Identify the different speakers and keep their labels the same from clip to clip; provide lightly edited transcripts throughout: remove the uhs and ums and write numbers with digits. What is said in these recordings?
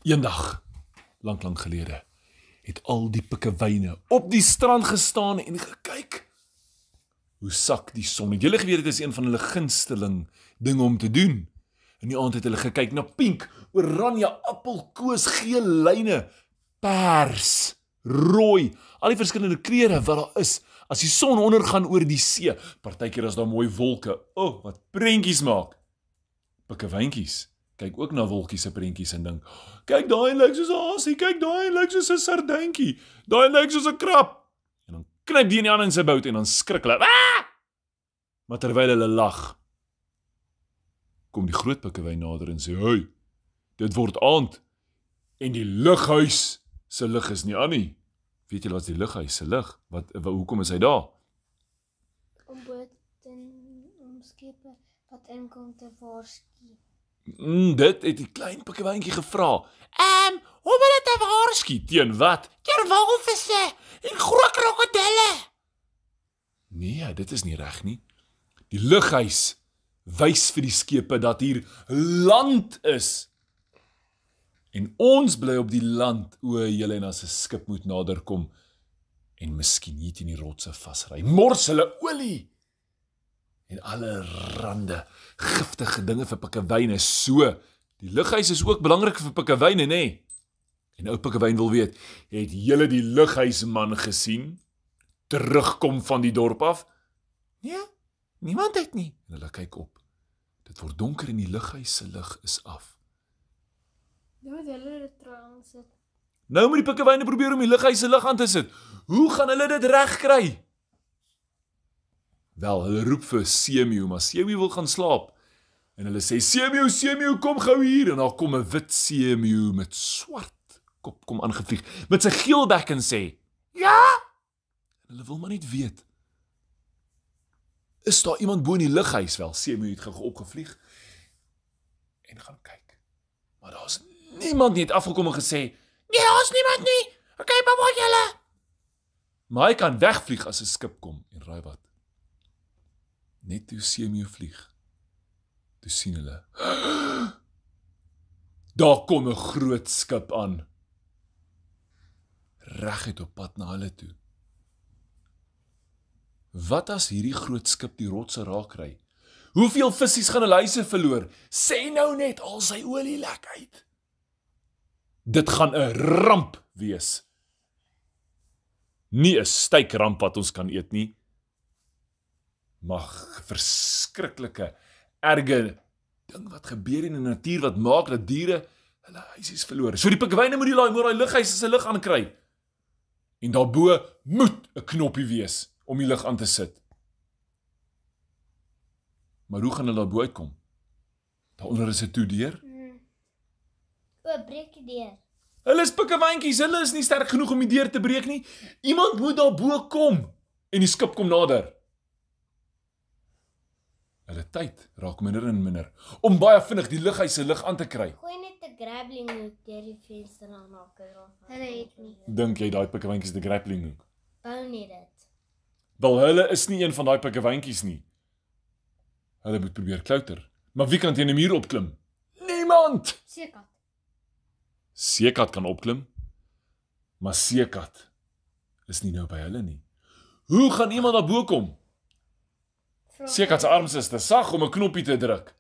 Speaker 1: Eendag, lang gelede, het al die pikkewyne op die strand gestaan en gekyk hoe sak die son. Het julle geweet, dit is een van hulle gunsteling dinge om te doen. In die aand het hulle gekyk na pink, oranje, appelkoos, geel lyne, pers, rooi, al die verskillende kleure wat daar is, as die son ondergaan oor die see. Partykeer as daar mooi wolke, wat prentjies maak. Pikkewyntjies kyk ook na wolkies se prentjies en dink, kyk daai lyk soos 'n hasie, kyk daai lyk soos 'n sardyntjie, daai lyk soos 'n krab. En dan knyp die in die ander in sy bout en dan skrik hulle. Ah! Maar terwyl hulle lag, kom die groot pikkewyn nader en sê, "Hey, dit word aand en die lughuis se lig is nie aan nie." Weet julle wat is die lughuis se lig? Hoekom is hy daar?
Speaker 2: Om bote om skepe wat inkom te waarsku.
Speaker 1: Dit het die klein pikkewyntjie gevra. Hoe wil dit waarsku? Teen wat? Teen walvisse en groot krokodille. Nee, dit is nie reg nie. Die lughuis wys vir die skepe dat hier land is. En ons bly op die land, julle en as 'n skip moet naderkom en miskien hier teen die rotse vasry. Mors hulle olie en allerhande giftige dinge vir pikkewyne. So, die lughuis is ook belangrik vir pikkewyne, nê? En ou pikkewyn wil weet, het julle die lughuisman gesien? Terugkom van die dorp af? Nee, niemand het nie. En hulle kyk op. Dit word donker en die lughuis se lig is af.
Speaker 2: Nou moet hulle dit trouens sit.
Speaker 1: Nou moet die pikkewyne probeer om die lughuis se lig aan te sit. Hoe gaan hulle dit reg kry? Wel, hulle roep vir Seemeeu, maar Seemeeu wil gaan slaap. En hulle sê, Seemeeu, kom gou hier. En daar kom 'n wit seemeeu met swart kop kom aangevlieg, met sy geel bek en sê, ja! En hulle wil maar net weet, is daar iemand bo in die lughuis? Wel, Seemeeu het gou opgevlieg en gaan kyk. Maar daar is niemand nie, het afgekom en gesê, nee, daar is niemand nie, okay, maar waar julle? Maar hy kan wegvlieg as 'n skip kom, en raai wat? Net toe Seemeeu vlieg, toe sien hulle, daar kom 'n groot skip aan, reguit op pad na hulle toe. Wat as hierdie groot skip die rotse raak kry? Hoeveel vissies gaan hulle huise verloor? Sê nou net, al sy olie lek uit. Dit gaan 'n ramp wees. Nie 'n steikramp wat ons kan eet nie, maar verskriklike, erge ding wat gebeur in die natuur wat maak dat diere hulle huisies verloor. So die pikkewyne moet daai lughuis se lig aankry. En daarbo moet 'n knoppie wees om die lig aan te sit. Maar hoe gaan hulle daarbo uitkom? Daaronder is 'n toedeur.
Speaker 2: Breek die deur.
Speaker 1: Hulle is pikkewyntjies, hulle is nie sterk genoeg om die deur te breek nie. Iemand moet daarbo kom en die skip kom nader. Hulle tyd raak minder en minder om baie vinnig die lughuis se lig aan te kry.
Speaker 2: Gooi net 'n grappling hook deur die venster aan maak. Hulle het nie.
Speaker 1: Dink jy daai pikkewyntjies die grappling hook?
Speaker 2: Bou net dit.
Speaker 1: Wel, hulle is nie een van daai pikkewyntjies nie. Hulle moet probeer klouter. Maar wie kan teen 'n muur opklim? Niemand!
Speaker 2: Seekat.
Speaker 1: Seekat kan opklim, maar Seekat is nie nou by hulle nie. Hoe gaan iemand daarbo kom? Seekat se arms is te sag om 'n knoppie te druk.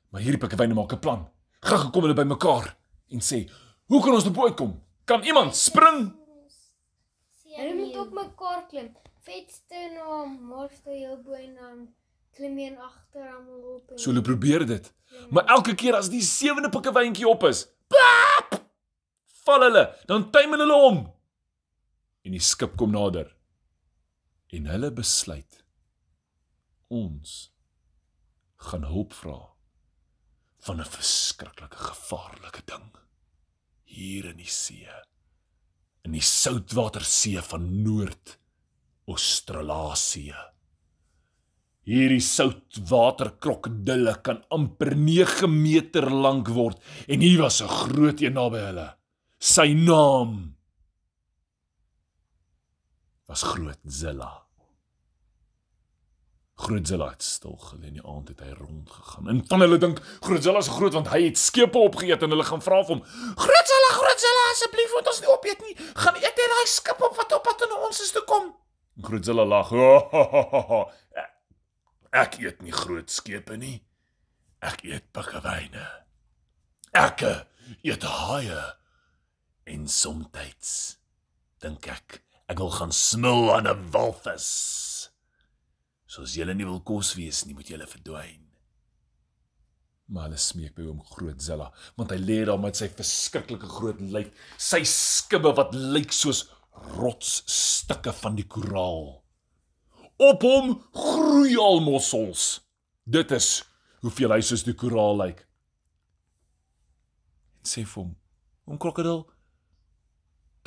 Speaker 1: Maar hierdie pikkewyne maak 'n plan. Gou kom hulle bymekaar en sê, hoe kan ons daarbo uitkom? Kan iemand spring?
Speaker 2: Hulle moet op mekaar klim. Vetste na morste jou bo en dan klim jy agter almal op.
Speaker 1: So hulle probeer dit. Maar elke keer as die 7de pikkewyntjie op is, pap, val hulle, dan tuimel hulle om. En die skip kom nader. En hulle besluit, ons gaan hulp vra van 'n verskriklike gevaarlike ding hier in die see, in die soutwatersee van Noord-Australasie. Hierdie soutwaterkrokodille kan amper 9 meter lank word en hier was 'n groot een naby hulle. Sy naam was Grootzilla. Grootzilla het stil gelê en die aand het hy rondgegaan. En van hulle dink, Grootzilla is groot want hy het skepe opgeëet en hulle gaan vra vir hom, Grootzilla, asseblief moet ons nie opeet nie. Gaan eet net daai skip op wat op pad na ons is toe kom. Grootzilla lag, ek eet nie groot skepe nie. Ek eet pikkewyne. Ek eet haie. En somtyds dink ek wil gaan smil aan 'n walvis. So as julle nie wil kos wees nie, moet julle verdwyn. Maar hulle smeek by hom Grootzilla, want hy lê daar met sy verskriklike groot lyf, sy skibbe wat lyk soos rotsstukke van die koraal. Op hom groei al mossels. Dit is hoeveel hy soos die koraal lyk. En sê vir hom, oom krokodil,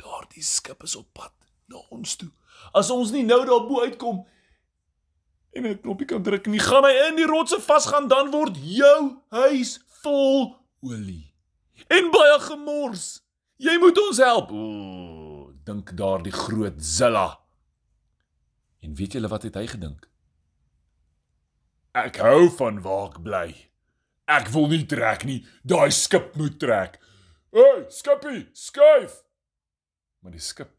Speaker 1: daardie skip is op pad na ons toe. As ons nie nou daarbo uitkom en 'n knoppie kan druk nie, gaan hy in die rotse vasgaan, dan word jou huis vol olie. En baie gemors. Jy moet ons help. Dink daardie Grootzilla. En weet julle wat het hy gedink? Ek hou van waar ek bly. Ek wil nie trek nie, daai skip moet trek. Hey, skipie, skuif! Maar die skip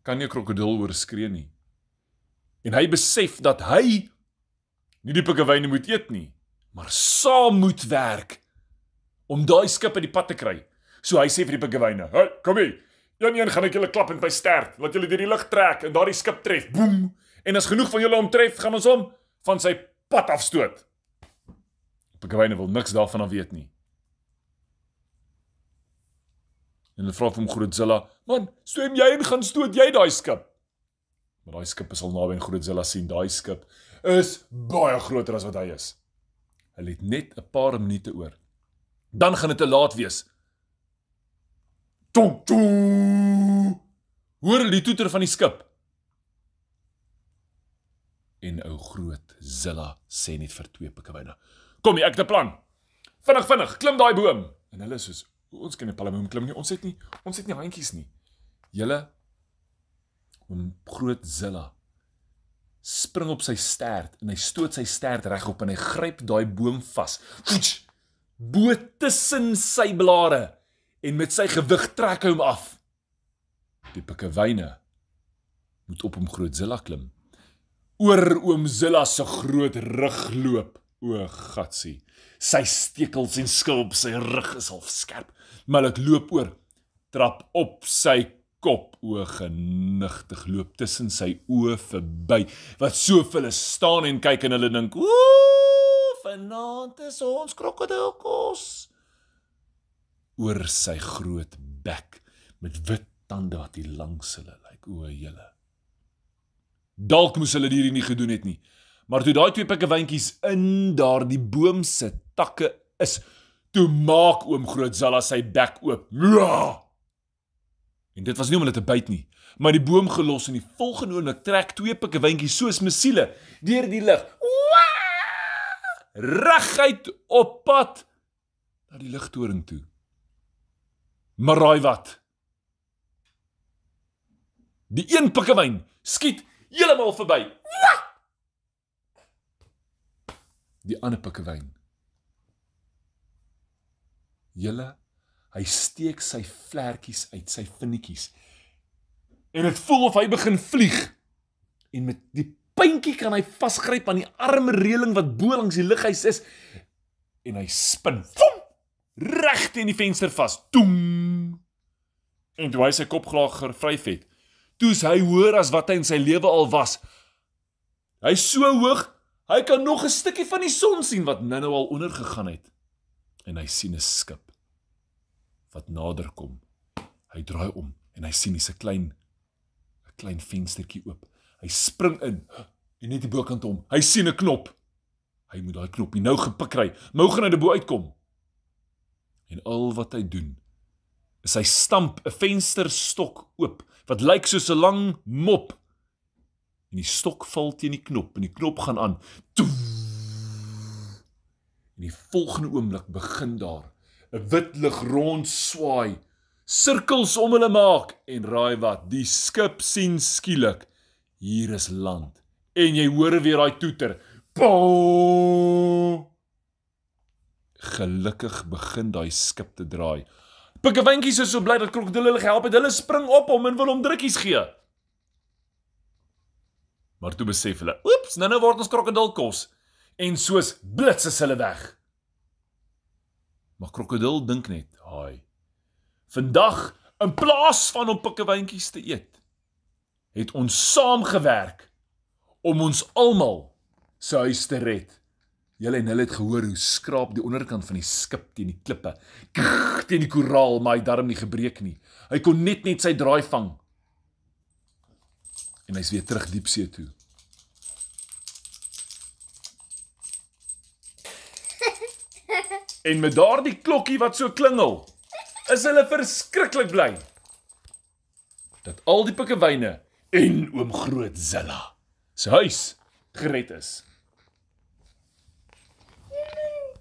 Speaker 1: kan nie 'n krokodil oorskree nie. En hy besef dat hy nie die pikkewyne moet eet nie, maar saam moet werk om daai skip uit die pad te kry. So hy sê vir die pikkewyne, hey, kom hier, een gaan ek julle klap in my stert, laat julle deur die lug trek en daardie skip tref, boem, en as genoeg van julle hom tref, gaan ons hom van sy pad afstoot. Die pikkewyne wil niks daarvan af weet nie. En hulle vra vir hom Grootzilla, man, swem jy en gaan stoot jy daai skip? Maar daai skip is al naby en Grootzilla sien, daai skip is baie groter as wat hy is. Hulle het net 'n paar minute oor. Dan gaan dit te laat wees. Tong, tong! Hoor hulle die toeter van die skip? En ou Grootzilla sê net vir twee pikkewyne, kom hier, ek het 'n plan. Vinnig, klim daai boom. En hulle is soos, ons kan nie palmboom klim nie, ons het nie handjies nie. Julle, Grootzilla spring op sy stert en hy stoot sy stert regop en hy gryp daai boom vas. Bo tussen sy blare en met sy gewig trek hy hom af. Die pikkewyne moet op hom Grootzilla klim. Oor oom Zilla se groot rug loop. O, gatsie. Sy stekels en skil op sy rug is half skerp, maar ek loop oor, trap op sy kop, o genigtig, loop tussen sy oë verby, wat soveel staan en kyk en hulle dink, vanaand is ons krokodilkos. Oor sy groot bek, met wit tande wat die langs hulle lyk, o julle. Dalk moes hulle hierdie nie gedoen het nie, maar toe daai twee pikkewyntjies in daardie boom se takke is, toe maak oom Grootzilla sy bek oop. En dit was nie om hulle te byt nie, maar die boom gelos en die volgende oomblik trek twee pikkewyntjies soos missiele deur die lug. Reguit op pad na die lugtoring toe. Maar raai wat? Die een pikkewyn skiet heeltemal verby. Die ander pikkewyn. Julle, hy steek sy vlekkies uit, sy vinnetjies. En dit voel of hy begin vlieg. En met die puntjie kan hy vasgryp aan die arme reëling wat bo langs die lughuis is. En hy spin. Reg teen die venster vas. Toem. En toe hy sy kop graag gevryf het, toe is hy hoër as wat hy in sy lewe al was. Hy is so hoog, hy kan nog 'n stukkie van die son sien wat nou al ondergegaan het. En hy sien 'n skip wat nader kom. Hy draai om en hy sien dis 'n klein venstertjie oop. Hy spring in en net die bokant om. Hy sien 'n knop. Hy moet daai knoppie nou gepik kry. Mou gaan hy daarbo uitkom. En al wat hy doen is hy stamp 'n vensterstok oop wat lyk soos 'n lang mop. En die stok val teen die knop en die knop gaan aan. En die volgende oomblik begin daar 'n wit lig rond swaai, sirkels om hulle maak en raai wat, die skip sien skielik, hier is land. En jy hoor weer daai toeter. Po! Gelukkig begin daai skip te draai. Pikkewyntjies is so bly dat krokodille hulle gehelp het. Hulle spring op hom en wil hom drukkies gee. Maar toe besef hulle, oeps, nou word ons krokodil kos. En soos blits is hulle weg. Maar krokodil dink net, haai. Vandag, in plaas van om pikkewyntjies te eet, het ons saamgewerk om ons almal se huis te red. Julle en hulle het gehoor hoe skraap die onderkant van die skip teen die klippe, teen die koraal, maar hy het darm nie gebreek nie. Hy kon net sy draai vang. En hy's weer terug diepsee toe. En met daardie klokkie wat so klingel, is hulle verskriklik bly dat al die pikkewyne en oom Grootzilla se huis gered is.